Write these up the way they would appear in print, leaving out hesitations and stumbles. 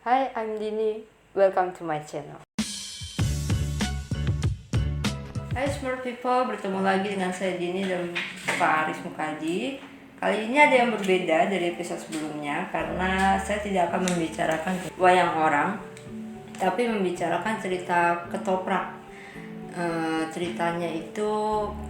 Hi, I'm Dini. Welcome to my channel. Hai smart people, bertemu lagi dengan saya Dini dan Pak Aris Mukaji. Kali ini ada yang berbeda dari episode sebelumnya karena saya tidak akan membicarakan wayang orang, tapi membicarakan cerita ketoprak. Ceritanya itu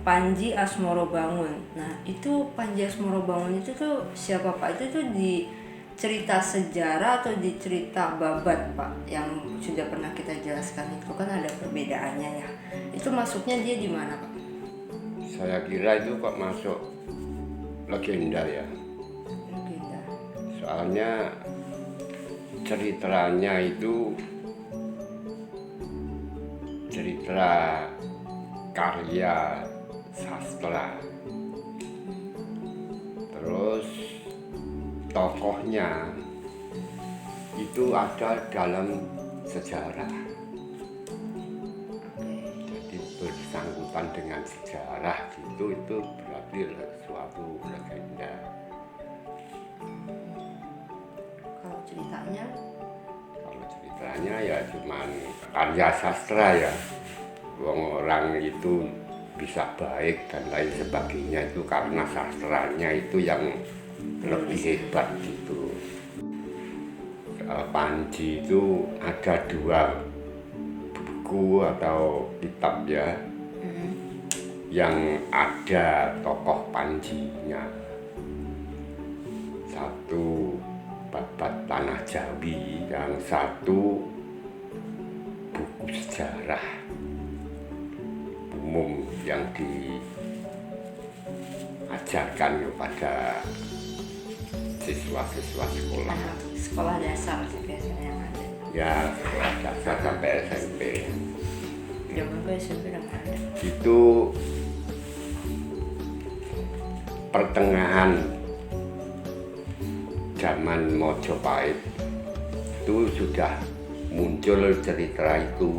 Panji Asmorobangun. Nah, itu Panji Asmorobangun itu tuh siapa Pak? Itu tuh di cerita sejarah atau di cerita babat Pak yang sudah pernah kita jelaskan itu kan ada perbedaannya ya. Itu masuknya dia di mana Pak? Saya kira itu kok masuk legenda ya. Legenda. Soalnya ceritanya itu cerita karya sastra. Terus tokohnya itu ada dalam sejarah. Jadi bersangkutan dengan sejarah gitu, itu berarti suatu legenda. Kalau ceritanya Kalau ceritanya ya cuman karya sastra ya. Orang itu bisa baik dan lain sebagainya itu karena sastranya itu yang lebih hebat gitu. Panji itu ada 2 buku atau kitab ya, yang ada tokoh Panjinya. Satu babat Tanah Jawi, yang satu buku sejarah umum yang diajarkan kepada siswa-siswa sekolah. sekolah dasar sih biasanya yang ada. Ya, sekolah dasar sampai SMP. Zaman gue SMP udah nggak ada. Itu pertengahan zaman Mojopahit itu sudah muncul cerita itu,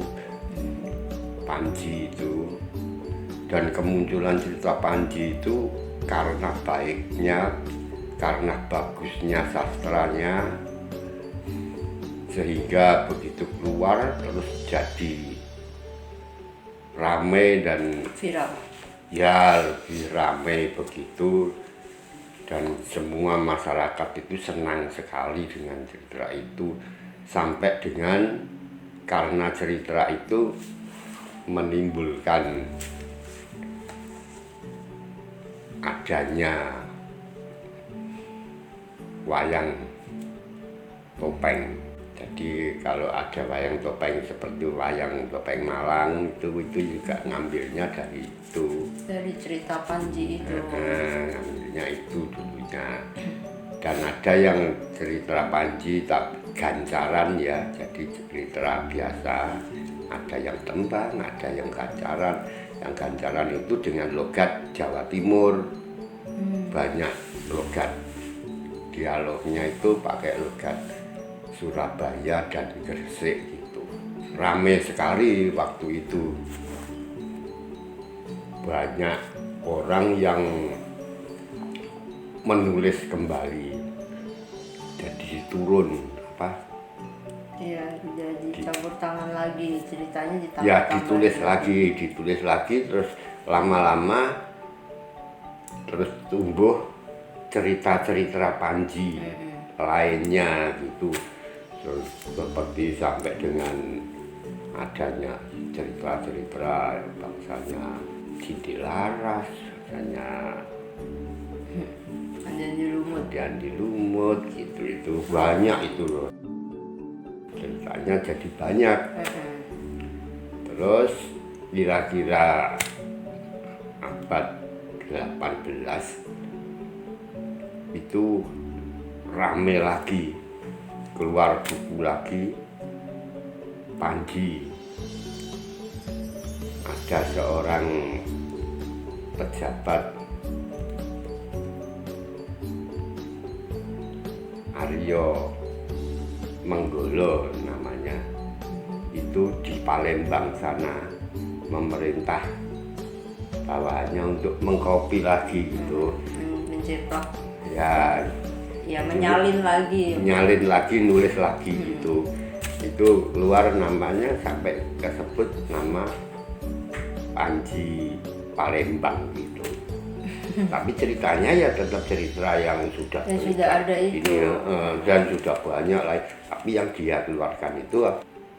Panji itu. Dan kemunculan cerita Panji itu karena baiknya, karena bagusnya sastranya, sehingga begitu keluar terus jadi ramai dan Viral. ya lebih ramai begitu, dan semua masyarakat itu senang sekali dengan cerita itu, sampai dengan karena cerita itu menimbulkan adanya wayang topeng. Jadi kalau ada wayang topeng seperti wayang topeng Malang itu juga ngambilnya dari itu. Dari cerita Panji itu. Ngambilnya itu dulunya. Dan ada yang cerita Panji tapi gancaran ya, jadi cerita biasa. Ada yang tembang, ada yang gancaran. Yang gancaran itu dengan logat Jawa Timur. Banyak logat. Dialognya itu pakai logat Surabaya dan Gresik gitu. Ramai sekali waktu itu. Banyak orang yang menulis kembali. Jadi turun apa? Iya, jadi campur tangan lagi ceritanya ditambah. Ya ditulis lagi terus lama-lama terus tumbuh cerita-cerita Panji lainnya gitu. Terus seperti sampai dengan adanya cerita-cerita bangsanya Cinti Laras, bangsanya Andi Lumut gitu, itu banyak itu loh. Ceritanya jadi banyak. Terus kira-kira abad 18 itu rame lagi, keluar buku lagi Panji. Ada seorang pejabat Aryo Menggolo namanya, itu di Palembang sana memerintah bawahannya untuk mengkopi lagi gitu. Mencetak Ya Ya, menyalin lagi. Nulis lagi gitu. Itu keluar namanya sampai tersebut nama Panji Palembang gitu. Tapi ceritanya ya tetap cerita yang sudah ada itu. Ini, dan sudah banyak lah. Tapi yang dia keluarkan itu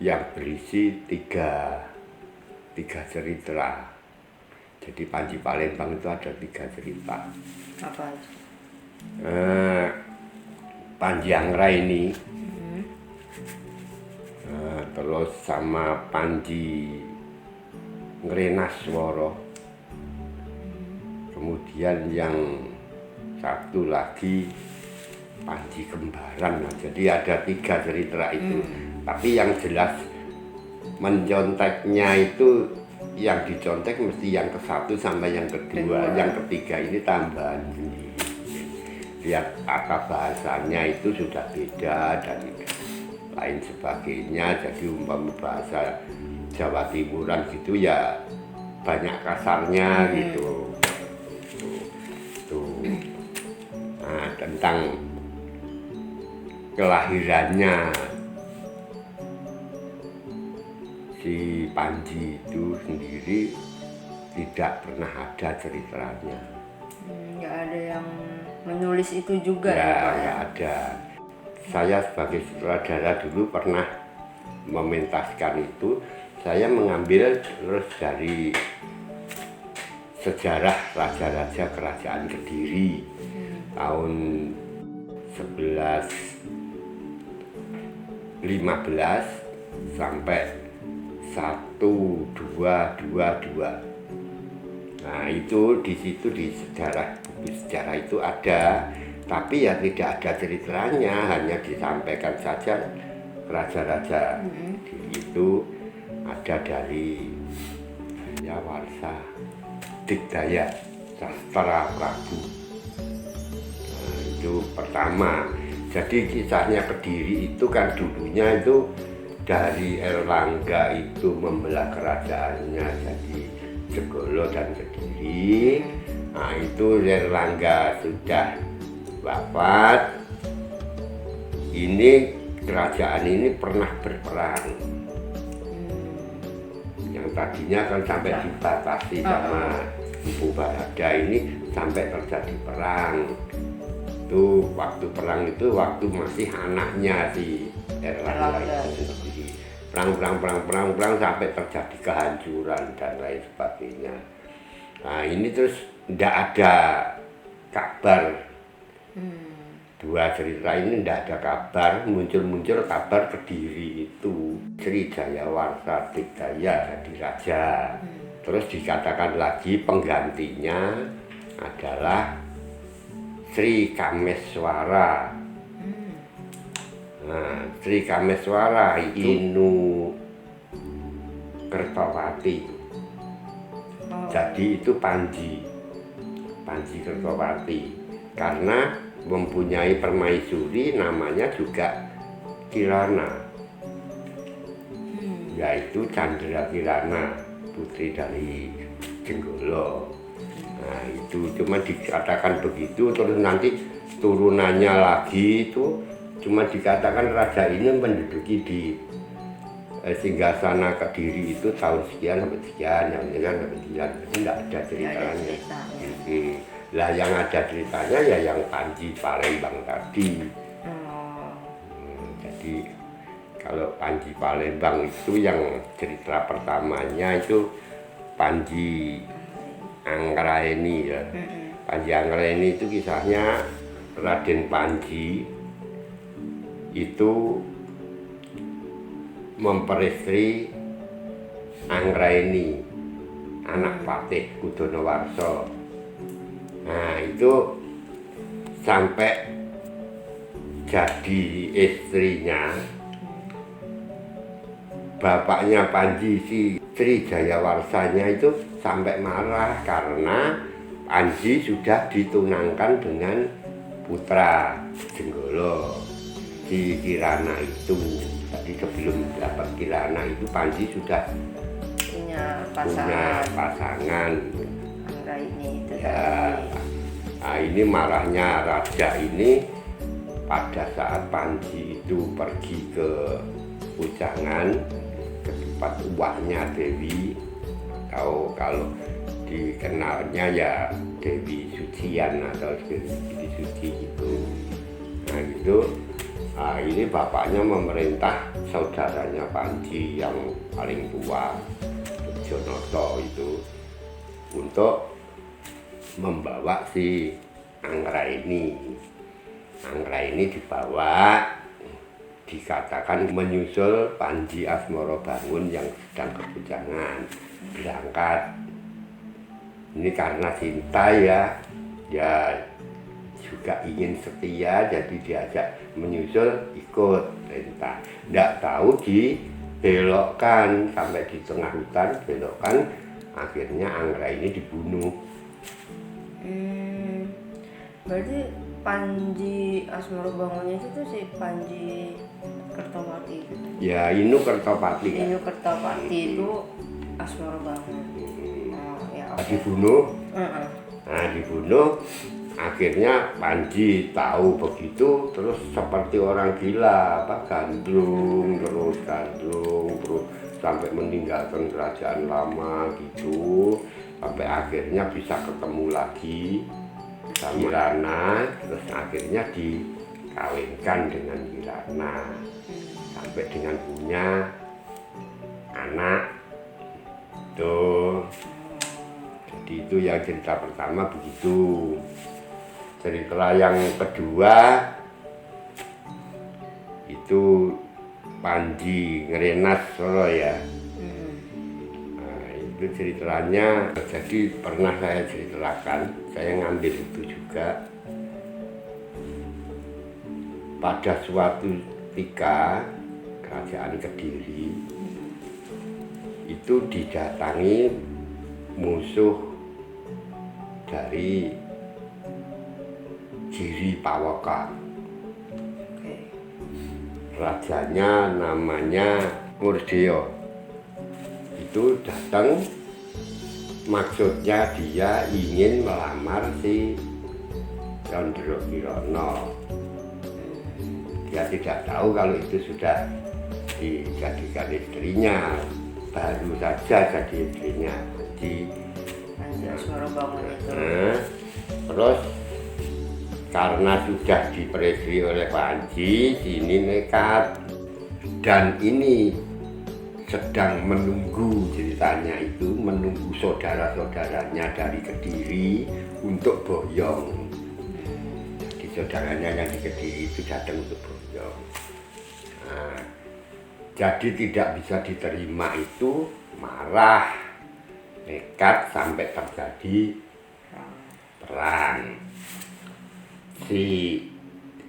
yang berisi tiga cerita. Jadi Panji Palembang itu ada 3 cerita. Apa aja? Panji Anggraini, terus sama Panji Ngrenaswara, kemudian yang satu lagi Panji Kembaran. Nah, jadi ada 3 cerita itu. Tapi yang jelas menconteknya itu yang dicontek mesti yang ke-1 sampai yang kedua. Yang ketiga ini tambahan sendiri. Lihat tata bahasanya itu sudah beda dan lain sebagainya. Jadi umpama bahasa Jawa Timuran gitu ya banyak kasarnya gitu. Tuh. Nah, tentang kelahirannya si Panji itu sendiri tidak pernah ada ceritanya. Nggak ada yang menulis itu juga ya, ya Pak ya? Nggak ada. Saya sebagai sutradara dulu pernah mementaskan itu. Saya mengambil terus dari sejarah raja-raja kerajaan Kediri tahun 1115 sampai 1222. Nah itu di situ di buku sejarah itu ada, tapi ya tidak ada ceritanya, hanya disampaikan saja raja-raja itu ada dari Jayawarsa, Digdaya, Sastra Prabu. Nah, itu pertama. Jadi kisahnya Kediri itu kan dulunya itu dari Erlangga itu membelah kerajaannya jadi Jenggolo dan Kediri. Nah itu Erlangga sudah wafat, ini kerajaan ini pernah berperang. Yang tadinya kan sampai dibatasi sama Empu Balaga, ini sampai terjadi perang. Itu waktu perang itu waktu masih anaknya si Erlangga itu sendiri. Perang sampai terjadi kehancuran dan lain sebagainya. Nah ini terus tidak ada kabar. 2 cerita ini tidak ada kabar, muncul kabar Kediri itu Sri Jayawarsa Digdaya jadi raja. Terus dikatakan lagi penggantinya adalah Sri Kameswara. Nah, Sri Kameswara itu Inu Kertawati. Jadi itu Panji Kertawati karena mempunyai permaisuri namanya juga Kirana, yaitu Candra Kirana, putri dari Jenggolo. Nah itu cuma dikatakan begitu, terus nanti turunannya lagi itu cuma dikatakan raja ini menduduki di singgasana Kediri itu tahun sekian sampai sekian, yang ini kan sampai sekian, itu tidak ada ceritanya. Lah yang ada ceritanya ya yang Panji Palembang tadi. Jadi kalau Panji Palembang itu yang cerita pertamanya itu Panji Anggraini ya. Panji Anggraini itu kisahnya Raden Panji itu memperistri Anggraini, anak Patih Kudonowarso. Nah itu sampai jadi istrinya bapaknya Panji si Sri Jayawarsanya itu sampai marah karena Panji sudah ditunangkan dengan putra Jenggolo si Kirana itu. Jadi sebelum dapat Kirana itu Panji sudah punya pasangan. Anggraini itu ya. Nah ini marahnya raja ini pada saat Panji itu pergi ke Pujangan ke tempat uaknya Dewi, atau kalau dikenalnya ya Dewi Sucian atau Dewi Suci gitu. Nah gitu, ini bapaknya memerintah saudaranya Panji yang paling tua, Jonoto itu, untuk membawa si Anggra ini. Anggra ini dibawa, dikatakan menyusul Panji Asmorobangun yang sedang kepujangan berangkat. Ini karena cinta ya juga ingin setia, jadi diajak menyusul, ikut perintah. Tidak tahu dibelokkan sampai di tengah hutan, belokkan, akhirnya Anggra ini dibunuh. Berarti Panji Asmorobangun itu tuh si Panji Kertopati itu. Ya, Inu Kertopati. Inu Kertopati itu Asmorobangun. Ya, okay. Dibunuh. Nah, dibunuh. Akhirnya Panji tahu begitu, terus seperti orang gila, gandrung terus sampai meninggalkan kerajaan lama gitu, sampai akhirnya bisa ketemu lagi sama Kirana, terus akhirnya dikawinkan dengan Kirana sampai dengan punya anak tuh. Jadi itu yang cerita pertama begitu. Cerita yang kedua itu Panji Ngrenas Solo ya. Nah, itu ceritanya, jadi pernah saya ceritakan, saya ngambil itu juga. Pada suatu ketika kerajaan Kediri itu didatangi musuh dari Giri Pawaka. Rajanya namanya Murdeo. Itu datang, maksudnya dia ingin melamar si Candrakirana. Dia tidak tahu kalau itu sudah dijadikan istrinya, baru saja jadi istrinya Panji Asmorobangun itu. Terus karena sudah diperistri oleh Panji, ini nekat, dan ini sedang menunggu, ceritanya itu menunggu saudara-saudaranya dari Kediri untuk boyong. Jadi saudaranya yang di Kediri itu datang untuk boyong. Nah, jadi tidak bisa diterima itu, marah, nekat sampai terjadi perang. Si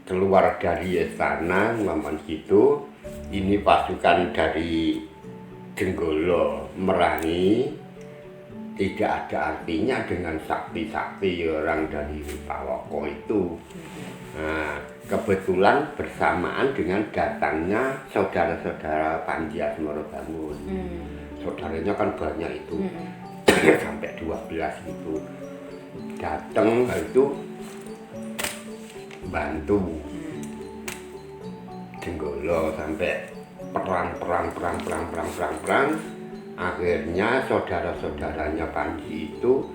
keluar dari istana ngomong gitu, ini pasukan dari Jenggolo merangi, tidak ada artinya dengan sakti-sakti orang dari Pawoko itu. Nah, kebetulan bersamaan dengan datangnya saudara-saudara Panji Asmorobangun. Saudaranya kan banyak itu, sampai 12 itu. Datang itu bantu Jenggolo sampai perang. Akhirnya saudara-saudaranya Panji itu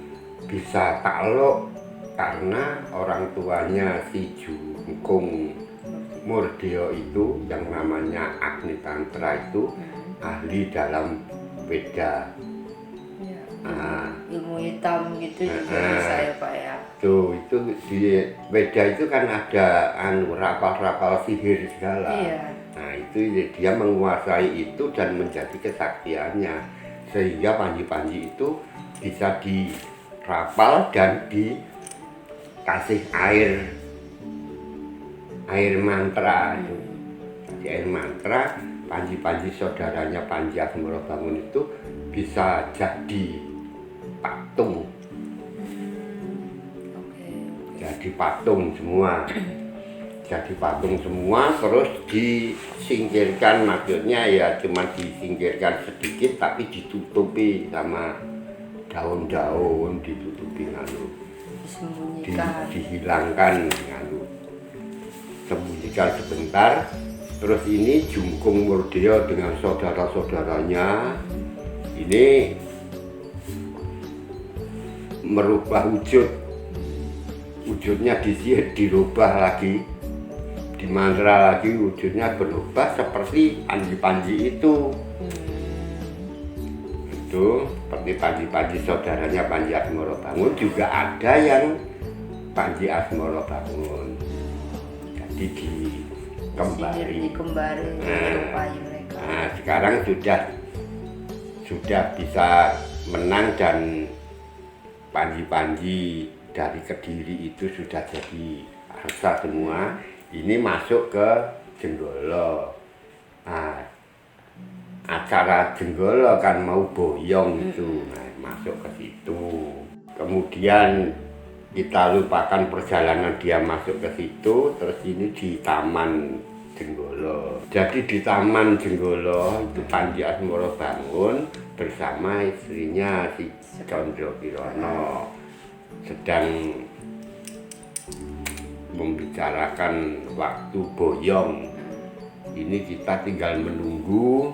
bisa takluk karena orang tuanya si Jungkung Murdeo itu yang namanya Agni Tantra itu ahli dalam Weda. Ilmu hitam gitu juga bisa ya Pak ya. Tuh, itu di Weda itu kan ada rapal-rapal sihir segala. Iya. Nah itu dia menguasai itu dan menjadi kesaktiannya, sehingga Panji-Panji itu bisa dirapal dan dikasih air mantra. Jadi air mantra, Panji-Panji saudaranya Panji Asmorobangun itu bisa jadi patung. Jadi patung semua. Jadi patung semua, terus disingkirkan, maksudnya ya cuma disingkirkan sedikit tapi ditutupi sama daun-daun, ditutupi nganu, dihilangkan nganu. sembunyikan sebentar. Terus ini Jungkung Murdeo dengan saudara-saudaranya ini merubah wujudnya dirubah lagi, dimantra lagi, wujudnya berubah seperti Panji-Panji itu seperti Panji-Panji saudaranya Panji Asmoro Bangun. Juga ada yang Panji Asmoro Bangun, jadi dikembali. Nah, sekarang sudah bisa menang dan Panji-Panji dari Kediri itu sudah jadi arsa semua. Ini masuk ke Jenggolo. Nah, acara Jenggolo kan mau boyong itu, nah, masuk ke situ. Kemudian kita lupakan perjalanan dia masuk ke situ, terus ini di Taman Jenggolo. Jadi di Taman Jenggolo itu Panji Asmoro Bangun bersama istrinya si Condro Kirono sedang membicarakan waktu boyong. Ini kita tinggal menunggu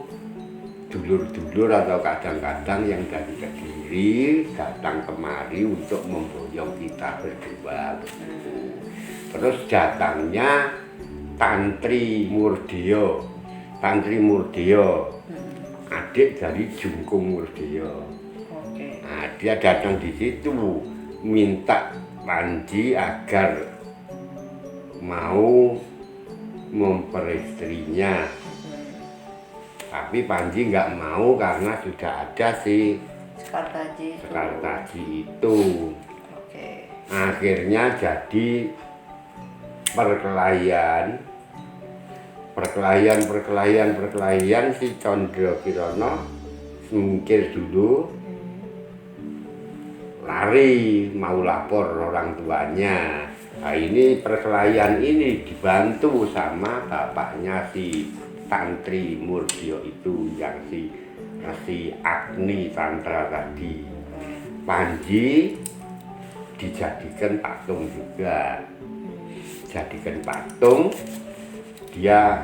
dulur-dulur atau kadang-kadang yang dari Kediri datang kemari untuk memboyong kita berdua. Terus datangnya Tantri Murdeo, adik dari Jungkung Murdeo. Nah, dia datang di situ minta Panji agar mau memperistrinya, tapi Panji nggak mau karena sudah ada si Sekartaji itu. Akhirnya jadi perkelahian si Condro Kirono mungkir dulu, lari mau lapor orang tuanya. Nah, ini perkelahian ini dibantu sama bapaknya si Tantri Murdeo itu, yang si Agni Tantra tadi. Panji dijadikan patung juga, jadikan patung. Dia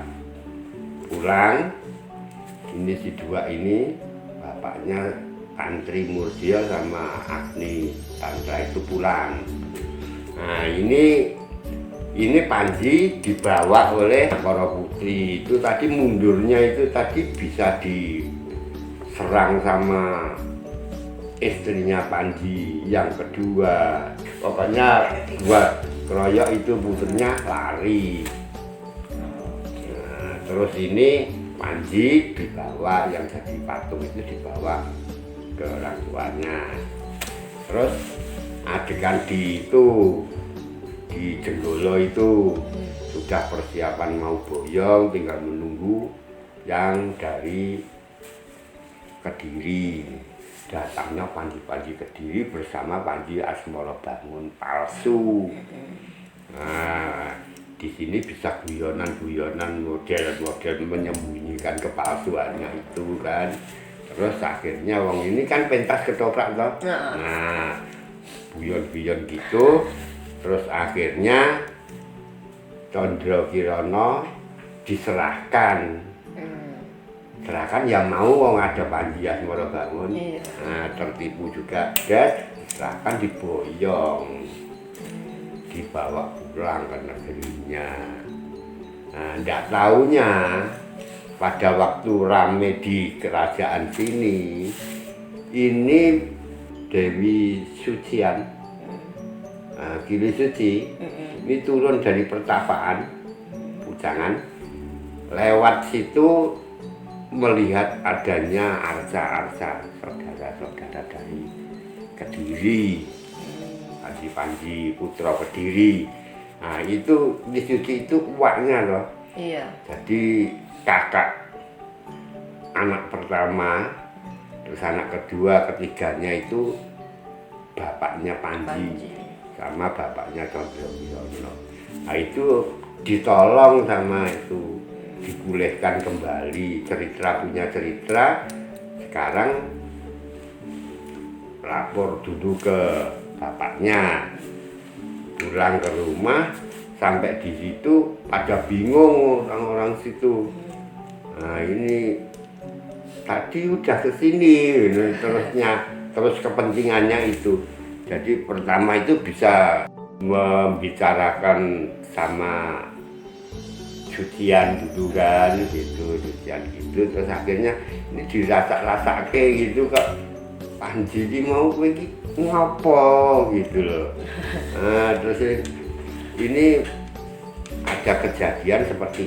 pulang, ini si dua ini bapaknya Tantri Murdeo sama Agni Tantra itu pulang. Nah, ini Panji dibawa oleh para putri itu tadi. Mundurnya itu tadi bisa diserang sama istrinya Panji yang kedua. Pokoknya dua keroyok itu putrinya lari. Nah, terus ini Panji dibawa, yang jadi patung itu dibawa ke orang tuanya. Terus adegan di Jenggolo itu sudah persiapan mau boyong, tinggal menunggu yang dari Kediri. Datangnya Panji-Panji Kediri bersama Panji Asmoro Bangun palsu. Nah, di sini bisa guyonan model menyembunyikan kepalsuannya itu kan. Terus akhirnya wong ini kan pentas ketoprak toh. Nah, guyon gitu. Terus akhirnya Condro Kirono diserahkan. Serahkan yang mau wong ada Panji Asmoro Bangun. Nah, tertipu juga diserahkan, diboyong, dibawa pulang ke negerinya. Nah, ndak taunya pada waktu rame di kerajaan sini, ini Dewi Sucian, Gili Suci, ini turun dari pertapaan Pujangan, lewat situ melihat adanya arca-arca saudara-saudara dari Kediri, Panji Putra Kediri. Nah, itu Gili Suci itu uaknya loh. Iya. Jadi kakak anak pertama, terus anak kedua, ketiganya itu bapaknya Panji sama bapaknya Condro Kirono. Nah, itu ditolong sama itu, dipulihkan kembali punya cerita. Sekarang lapor dulu ke bapaknya, pulang ke rumah sampai di situ pada bingung orang-orang situ. Nah ini tadi udah ke sini, terus kepentingannya itu. Jadi pertama itu bisa membicarakan sama cucian dulu kan gitu, cucian gitu, terus akhirnya ini dirasa-rasa kayak gitu kok Panji ini mau pergi ngopo gitu loh. Nah, terus ini ada kejadian seperti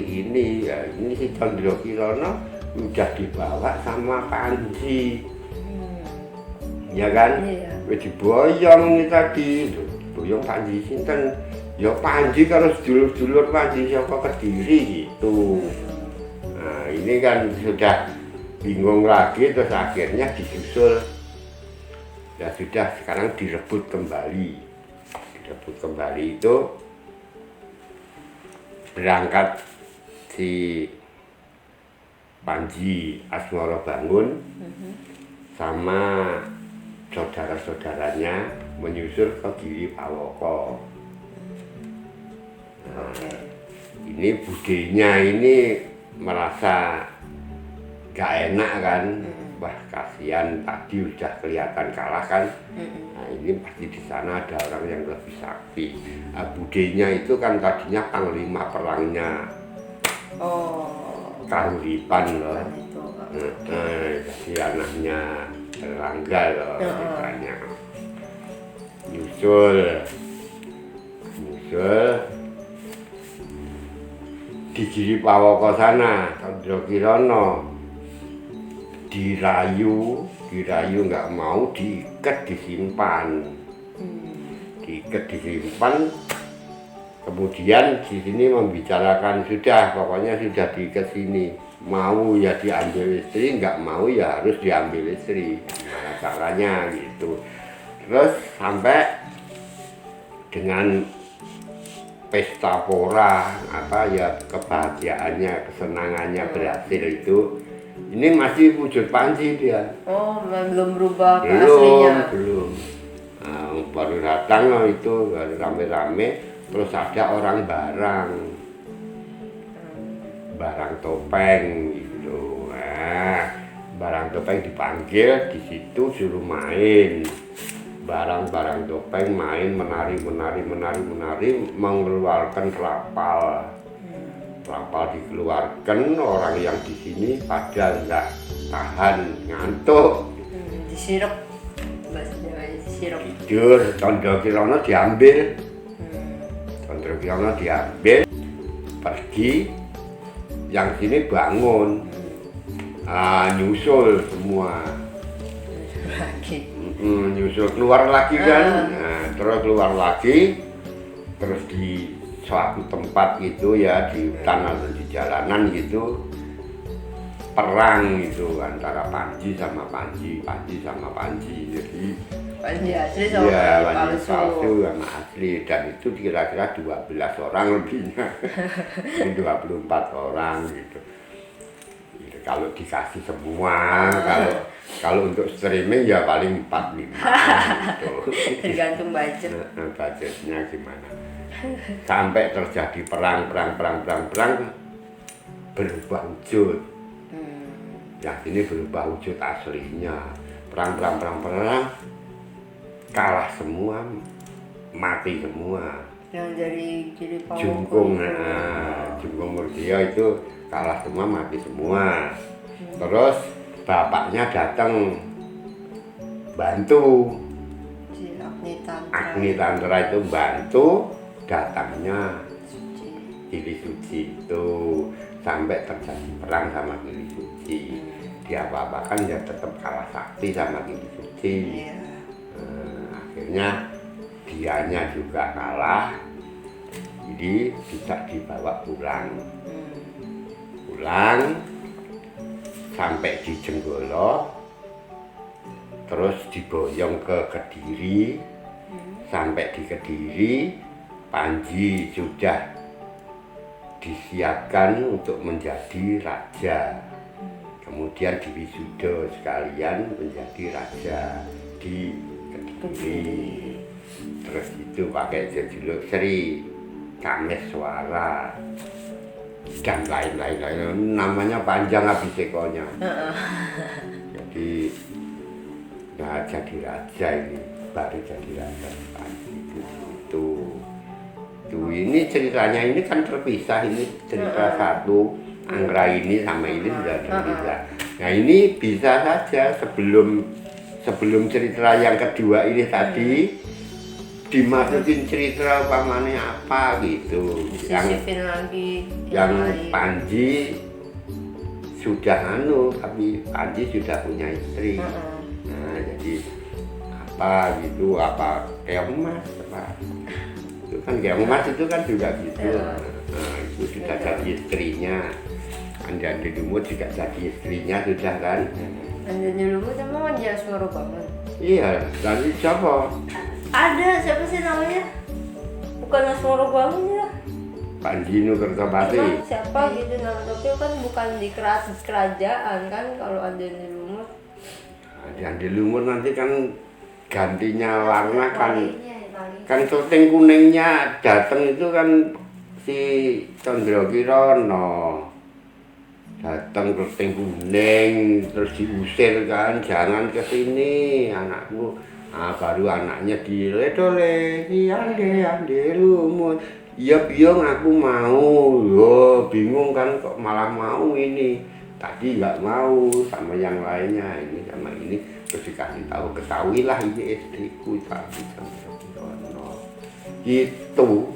ini ya, ini si Condro Kirono udah dibawa sama Panji, ya kan? Iya. Diboyong ini tadi, boyong Panji sinten? Ya Panji kalau sedulur-sedulur Panji siapa Kediri gitu. Nah ini kan sudah bingung lagi, terus akhirnya disusul. Ya sudah, sekarang direbut kembali. Direbut kembali itu berangkat si Panji Asmoro Bangun sama saudara-saudaranya menyusul ke Giri Pawoko. Nah, ini budenya ini merasa gak enak kan, wah kasihan tadi udah kelihatan kalah kan. Nah ini pasti di sana ada orang yang lebih sakti. Nah, budenya itu kan tadinya panglima perangnya Kahuripan loh. Jadi anaknya Erlangga loh ceritanya. Nyusul di Giri Pawoko sana, Condro Kirono dirayu nggak mau, diikat disimpan, kemudian di sini membicarakan sudah, pokoknya sudah diikat sini, mau ya diambil istri, nggak mau ya harus diambil istri, gimana caranya gitu. Terus sampai dengan pesta pora apa ya, kebahagiaannya, kesenangannya berhasil itu, ini masih wujud Panji dia. Oh, belum berubah ke aslinya. Belum. Nah, baru datang itu rame-rame, terus ada orang barang topeng gitu. Nah, barang topeng dipanggil di situ, suruh main. Barang topeng main, menari, mengeluarkan rapal. Rapal dikeluarkan, orang yang di sini pada nggak tahan, ngantuk. Disirep, bahasa Jawa disirep. Tidur, Condro Kirono diambil. Condro Kirono diambil, pergi, yang sini bangun. Nyusul semua. Nyusul keluar lagi kan. Nah, terus keluar lagi, terus di suatu tempat gitu ya, di hutan atau di jalanan gitu, perang itu antara Panji sama Panji. Jadi Panji asli sama ya, Panji palsu. sama asli, dan itu kira-kira 12 orang lebihnya. Ini 24 orang gitu. Kalau dikasih semua, kalau untuk streaming ya paling 4-5 gitu. Tergantung budget. Budgetnya gimana. Sampai terjadi perang berubah wujud. Yang ini berubah wujud aslinya. Perang kalah semua, mati semua. Yang dari Giri Pawoko. Jungkung Murdia itu kalah semua, mati semua. Terus bapaknya datang bantu. Si Agni Tantra itu bantu datangnya Giri Suci itu, sampai terjadi perang sama Giri Suci. Dia apa-apakan ya tetap kalah sakti sama Giri Suci. Akhirnya dianya juga kalah, jadi bisa dibawa pulang sampai di Jenggolo, terus diboyong ke Kediri. Sampai di Kediri, Panji sudah disiapkan untuk menjadi raja, kemudian diwisuda sekalian menjadi raja di Kediri. Terus itu pakai jejuluk Sri. Kameswara dan lain-lain, namanya panjang habis ekonya. Jadi nah jadi raja ini, baru jadi raja Panji itu ini ceritanya ini kan terpisah, ini cerita satu Anggra ini sama ini sudah terpisah. Nah ini bisa saja sebelum cerita yang kedua ini tadi dimasukin cerita umpamanya apa gitu, disisipin lagi yang lain. Panji sudah tapi Panji sudah punya istri. Nah jadi apa gitu, apa keong mas apa itu kan keong mas itu kan juga gitu. Nah itu sudah jadi istrinya. Anjani Lumut juga jadi istrinya sudah kan. Anjani Lumut emang Anjas Bangun. Iya, nanti siapa? Ada, siapa sih namanya? Bukan Asmoro Bangun ya? Panji Nukertopati. Emang siapa gitu nama tapi kan bukan di kerajaan kan kalau Anjani Lumut. Anjani Lumut nanti kan gantinya warna kan syuting kuningnya datang itu kan si Condro Kirono datang syuting kuning terus diusir kan, jangan ke sini anakku. Nah, baru anaknya diledoleki Ande Lumut. Iya biong aku mau. Yo bingung kan kok malah mau ini. Tadi nggak mau sama yang lainnya, ini sama ini terus dikasih tahu, ketahuilah ini istriku tapi gitu.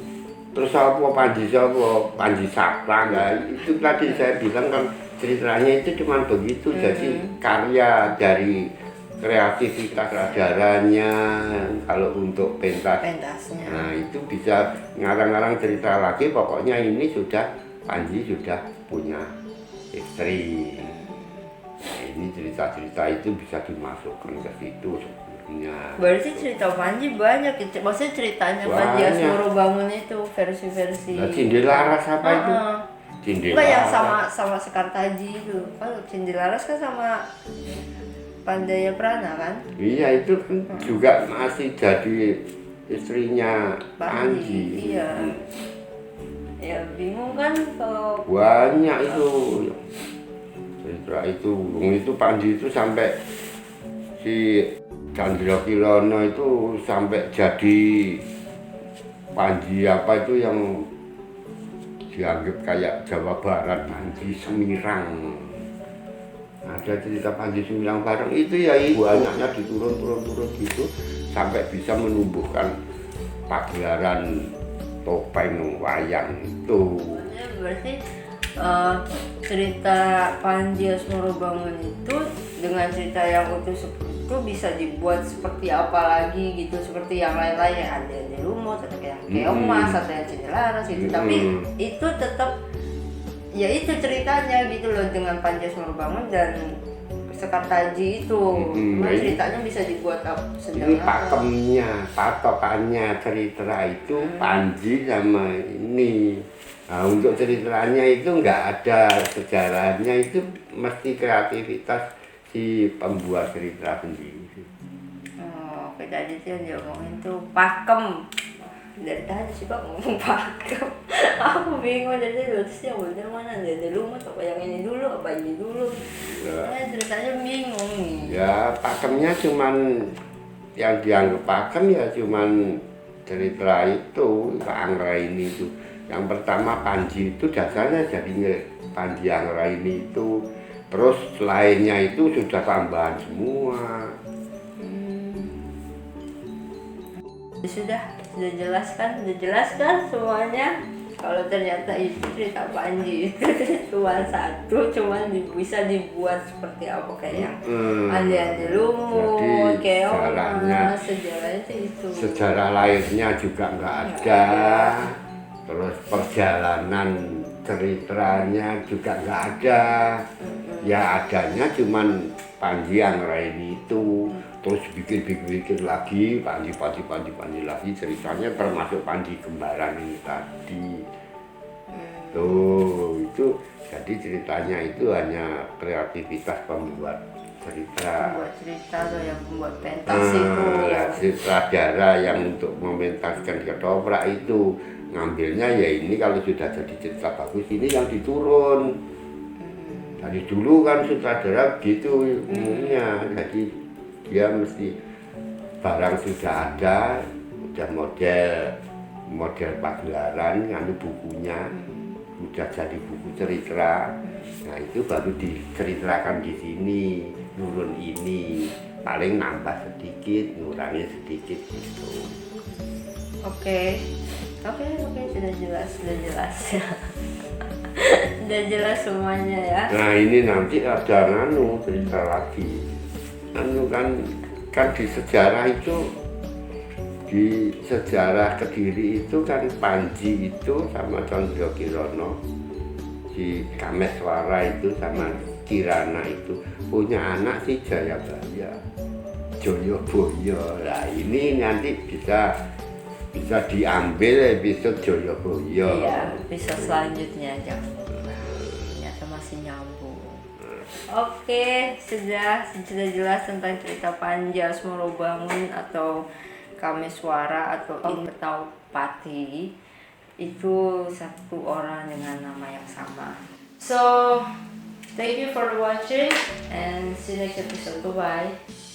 Terus apa Panji Sapra enggak, itu tadi saya bilang kan ceritanya itu cuma begitu. Jadi karya dari kreativitas radaranya kalau untuk pentasnya. Nah itu bisa ngarang-ngarang cerita lagi, pokoknya ini sudah Panji sudah punya istri. Nah, ini cerita-cerita itu bisa dimasukkan ke situ sebenarnya. Berarti cerita Panji banyak, maksudnya ceritanya Panji Asmoro Bangun itu versi-versi. Nah, Cindelaras apa itu? Cindelaras. Enggak yang sama Sekartaji itu. Kan Cindelaras kan sama Pandaya Prana kan? Iya itu kan juga masih jadi istrinya Panji. Iya. Ya bingung kan kalau banyak itu cerita itu Panji itu sampai si Chandra Kirono itu sampai jadi Panji apa itu yang dianggap kayak Jawa Barat, Panji Semirang. Ada cerita Panji Semirang bareng itu ya banyaknya diturun gitu sampai bisa menumbuhkan pagelaran topeng wayang itu. Berarti cerita Panji Asmoro Bangun itu dengan cerita yang utuh itu bisa dibuat seperti apa lagi gitu, seperti yang lain-lain yang ada di Lumut atau yang Keong Mas atau yang Cindelaras gitu. Tapi itu tetap ya itu ceritanya gitu loh dengan Panji Asmoro Bangun dan Sekartaji itu. Ceritanya bisa dibuat ini pakemnya, patokannya cerita itu Panji sama ini. Nah, untuk ceritanya itu nggak ada sejarahnya, itu mesti kreativitas si pembuat cerita sendiri. Oh, oke tadi tuh yang diomongin tuh pakem. Dari tadi sih Pak ngomong pakem. Aku bingung dari tadi yang bener mana, dari Lumut apa yang ini dulu, apa ini dulu. Ceritanya bingung nih. Ya pakemnya cuman yang dianggap pakem ya cuman cerita itu Anggra ini itu. Yang pertama Panji itu dasarnya jadi Panji Anggra ini itu, terus lainnya itu sudah tambahan semua. Sudah jelaskan semuanya. Kalau ternyata itu cerita Panji itu cuma satu, cuman bisa dibuat seperti apa kayak yang Ande Lumut, Keong Mas, sejarahnya itu. Sejarah lahirnya juga nggak ada. Terus perjalanan ceritanya juga nggak ada. Ya adanya cuman Panji Anggra ini itu. Terus bikin lagi Panji lagi ceritanya, termasuk Panji Kembaran ini tadi. Tuh itu jadi ceritanya itu hanya kreativitas pembuat cerita. Pembuat cerita atau yang membuat pentas itu. Ya, sutradara yang untuk mementaskan ketoprak itu. ngambilnya ya ini kalau sudah jadi cerita bagus ini yang diturun. Dari dulu kan sutradara gitu umumnya, jadi dia mesti barang sudah ada, udah model pagelaran, nganu bukunya, udah jadi buku cerita. Nah itu baru diceritakan di sini, nurun ini, paling nambah sedikit, ngurangi sedikit gitu. Oke, sudah jelas ya. Sudah jelas semuanya ya. Nah ini nanti ada cerita lagi. Kan di sejarah itu, di sejarah Kediri itu kan Panji itu sama Condrokirono, si Kameswara itu sama Kirana itu punya anak si Jayabaya, Joyoboyo. Nah ini nanti bisa diambil episode Joyoboyo. Iya, bisa selanjutnya aja. Ternyata masih nyambung. Oke, sudah jelas tentang cerita Panji Asmorobangun atau Kameswara atau Pati. Itu satu orang dengan nama yang sama. So, thank you for watching and see you next episode. Bye-bye.